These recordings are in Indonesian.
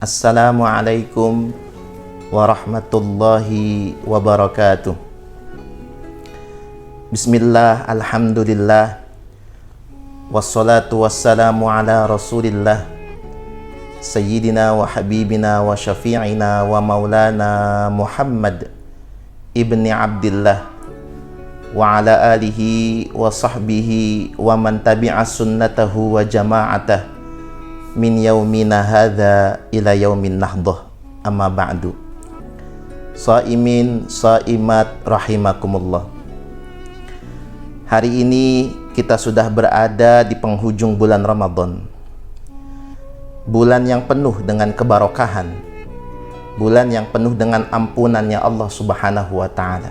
Assalamualaikum warahmatullahi wabarakatuh. Bismillah, alhamdulillah, wassalatu wassalamu ala rasulillah, sayyidina wa habibina wa syafi'ina wa maulana Muhammad ibni Abdillah wa ala alihi wa sahbihi wa man tabi'a sunnatahu wa jama'atah min yaumina hadha ila yaumin nahdah, amma ba'du. Shaimin, shaimat rahimakumullah. Hari ini kita sudah berada di penghujung bulan Ramadan, bulan yang penuh dengan kebarokahan, bulan yang penuh dengan ampunannya Allah Subhanahu wa ta'ala.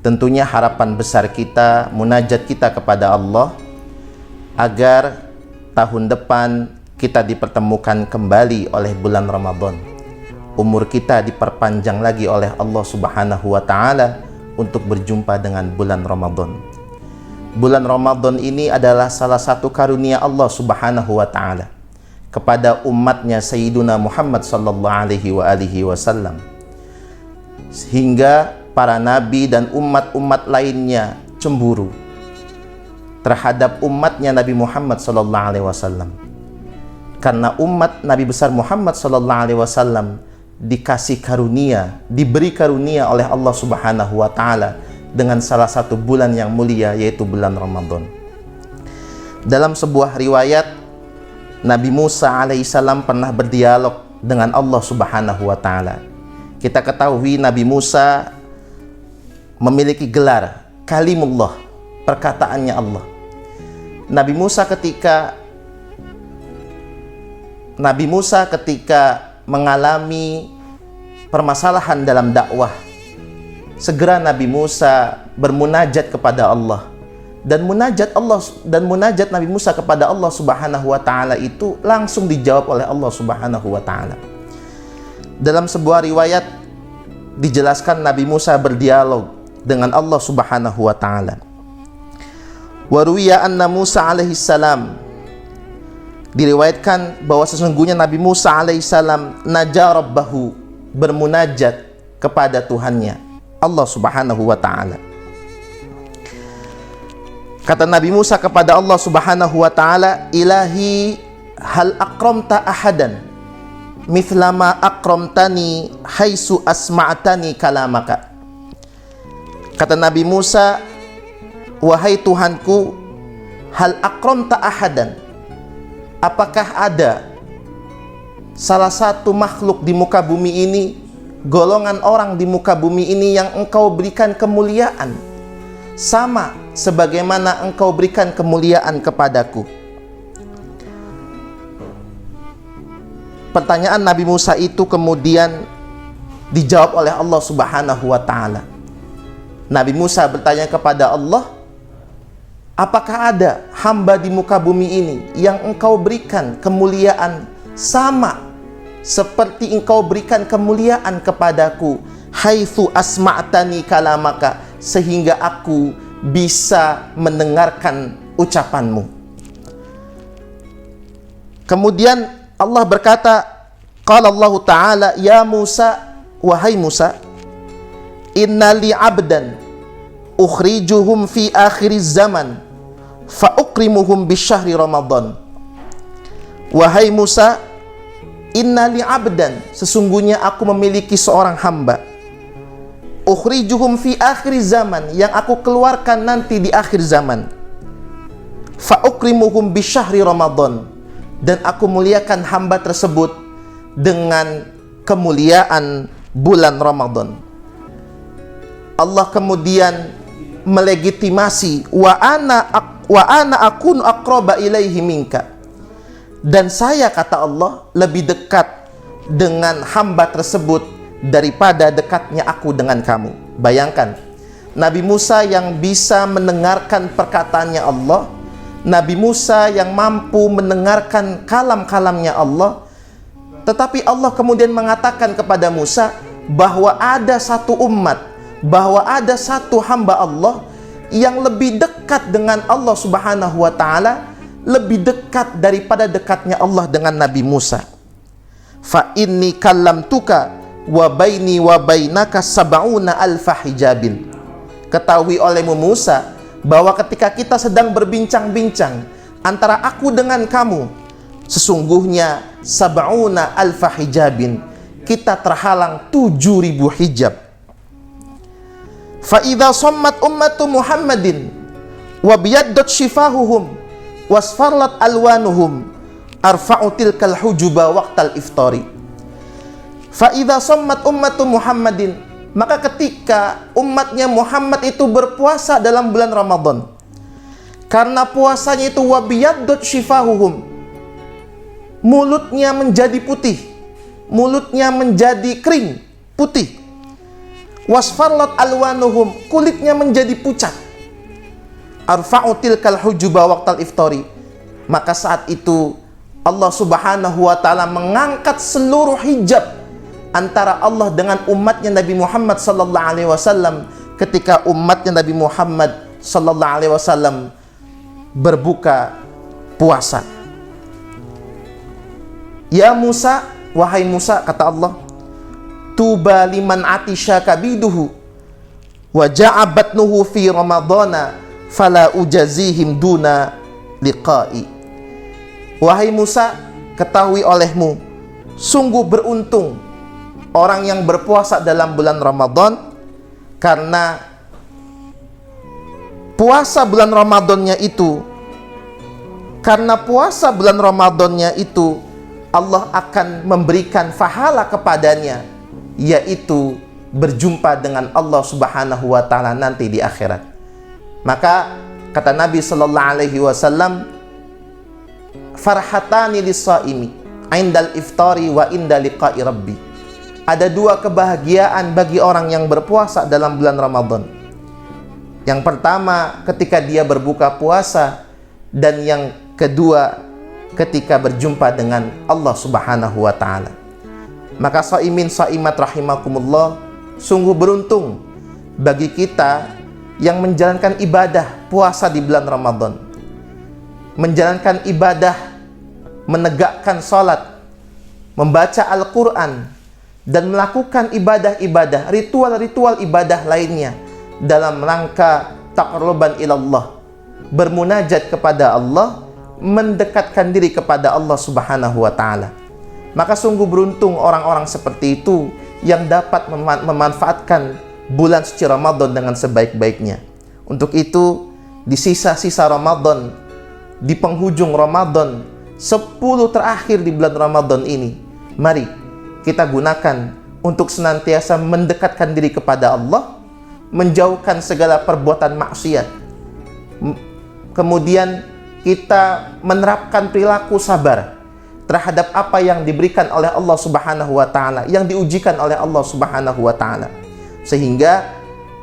Tentunya harapan besar kita, munajat kita kepada Allah agar tahun depan kita dipertemukan kembali oleh bulan Ramadan. Umur kita diperpanjang lagi oleh Allah Subhanahu wa ta'ala untuk berjumpa dengan bulan Ramadan. Bulan Ramadan ini adalah salah satu karunia Allah Subhanahu wa ta'ala kepada umatnya Sayyiduna Muhammad sallallahu alaihi wasallam, sehingga para nabi dan umat-umat lainnya cemburu terhadap umatnya Nabi Muhammad sallallahu alaihi wasallam. Karena umat Nabi besar Muhammad sallallahu alaihi wasallam dikasih karunia, diberi karunia oleh Allah Subhanahu wa ta'ala dengan salah satu bulan yang mulia, yaitu bulan Ramadan. Dalam sebuah riwayat, Nabi Musa alaihissalam pernah berdialog dengan Allah Subhanahu wa ta'ala. Kita ketahui Nabi Musa memiliki gelar Kalimullah, perkataannya Allah. Nabi Musa ketika mengalami permasalahan dalam dakwah, segera Nabi Musa bermunajat kepada Allah, dan munajat Nabi Musa kepada Allah Subhanahu wa ta'ala itu langsung dijawab oleh Allah Subhanahu wa ta'ala. Dalam sebuah riwayat dijelaskan Nabi Musa berdialog dengan Allah Subhanahu wa ta'ala. Wa ruwiya anna Musa alaihissalam, diriwayatkan bahwa sesungguhnya Nabi Musa alaihissalam naja rabbahu, bermunajat kepada Tuhannya Allah Subhanahu wa ta'ala. Kata Nabi Musa kepada Allah Subhanahu wa ta'ala, Ilahi hal akramta ahadan mithlama akramtani haisu asma'tani kalamaka. Kata Nabi Musa, wahai Tuhanku, hal akramta ahadan, apakah ada salah satu makhluk di muka bumi ini, golongan orang di muka bumi ini yang engkau berikan kemuliaan sama sebagaimana engkau berikan kemuliaan kepadaku? Pertanyaan Nabi Musa itu kemudian dijawab oleh Allah Subhanahu wa ta'ala. Nabi Musa bertanya kepada Allah, apakah ada hamba di muka bumi ini yang engkau berikan kemuliaan sama seperti engkau berikan kemuliaan kepadaku, haitsu asma'tani kalamaka, sehingga aku bisa mendengarkan ucapanmu? Kemudian Allah berkata, qala Allah ta'ala, ya Musa, wahai Musa, inna li abdan ukhrijuhum fi akhiriz zaman fa ukrimuhum bisyahri Ramadan. Wahai Musa, inna li abdan, sesungguhnya aku memiliki seorang hamba, ukhrijuhum fi akhiriz zaman, yang aku keluarkan nanti di akhir zaman, fa ukrimuhum bisyahri Ramadan, dan aku muliakan hamba tersebut dengan kemuliaan bulan Ramadan. Allah kemudian melegitimasi wa ana akunu aqraba ilaihi minka, dan saya, kata Allah, lebih dekat dengan hamba tersebut daripada dekatnya aku dengan kamu. Bayangkan, Nabi Musa yang bisa mendengarkan perkataannya Allah, Nabi Musa yang mampu mendengarkan kalam-kalamnya Allah, tetapi Allah kemudian mengatakan kepada Musa bahwa ada satu umat, bahwa ada satu hamba Allah yang lebih dekat dengan Allah Subhanahu wa ta'ala, lebih dekat daripada dekatnya Allah dengan Nabi Musa. fa inni kallamtuka wa baini wa bainaka sab'una alfa hijabin. Ketahui olehmu Musa bahwa ketika kita sedang berbincang-bincang antara aku dengan kamu, sesungguhnya sab'una alfa hijabin, kita terhalang 7.000 hijab. Fa idza sammat ummatu Muhammadin wa biyaddat shifahuhum wasfarlat alwanuhum arfa'u tilkal hujuba waqtal iftari. Fa idza sammat ummatu Muhammadin, maka ketika umatnya Muhammad itu berpuasa dalam bulan Ramadan, karena puasanya itu wabiyadut shifahuhum, mulutnya menjadi putih, mulutnya menjadi kering, putih. Wasfarlat alwanuhum, kulitnya menjadi pucat. Arfa'u tilkal hujuba waqtal iftari, maka saat itu Allah Subhanahu wa ta'ala mengangkat seluruh hijab antara Allah dengan umatnya Nabi Muhammad sallallahu alaihi wasallam ketika umatnya Nabi Muhammad sallallahu alaihi wasallam berbuka puasa. Ya Musa, wahai Musa, kata Allah, tuba liman atisha kabiduhu wa ja'a batnuhu fi ramadana fala ujazihim duna liqa'i. Wahai Musa, ketahui olehmu, sungguh beruntung orang yang berpuasa dalam bulan Ramadan, karena puasa bulan Ramadannya itu, Allah akan memberikan pahala kepadanya, yaitu berjumpa dengan Allah Subhanahu wa ta'ala nanti di akhirat. Maka kata Nabi sallallahu alaihi wasallam, farhatani lis-shaimi indal iftari wa inda liqa'i rabbi. Ada dua kebahagiaan bagi orang yang berpuasa dalam bulan Ramadan. Yang pertama ketika dia berbuka puasa, dan yang kedua ketika berjumpa dengan Allah Subhanahu wa ta'ala. Maka shaimin shaimat rahimakumullah, sungguh beruntung bagi kita yang menjalankan ibadah puasa di bulan Ramadan. Menjalankan ibadah, menegakkan salat, membaca Al-Quran, dan melakukan ibadah-ibadah, ritual-ritual ibadah lainnya dalam rangka taqarruban ilallah, bermunajat kepada Allah, mendekatkan diri kepada Allah Subhanahu wa ta'ala. Maka sungguh beruntung orang-orang seperti itu yang dapat memanfaatkan bulan suci Ramadan dengan sebaik-baiknya. Untuk itu, di sisa-sisa Ramadan, di penghujung Ramadan, 10 terakhir di bulan Ramadan ini, mari kita gunakan untuk senantiasa mendekatkan diri kepada Allah, menjauhkan segala perbuatan maksiat. Kemudian kita menerapkan perilaku sabar terhadap apa yang diberikan oleh Allah Subhanahu wa ta'ala, yang diujikan oleh Allah Subhanahu wa ta'ala, sehingga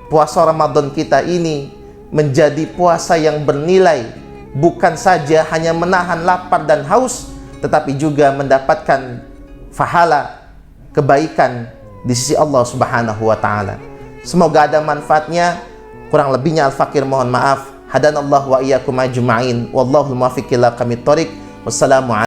puasa Ramadan kita ini menjadi puasa yang bernilai, bukan saja hanya menahan lapar dan haus, tetapi juga mendapatkan pahala, kebaikan di sisi Allah Subhanahu wa ta'ala. Semoga ada manfaatnya. Kurang lebihnya Al-Fakir mohon maaf. Hadanallahu wa iyyakum ajma'in. Wallahul muwaffiq ila aqwamit thoriq. Wassalamualaikum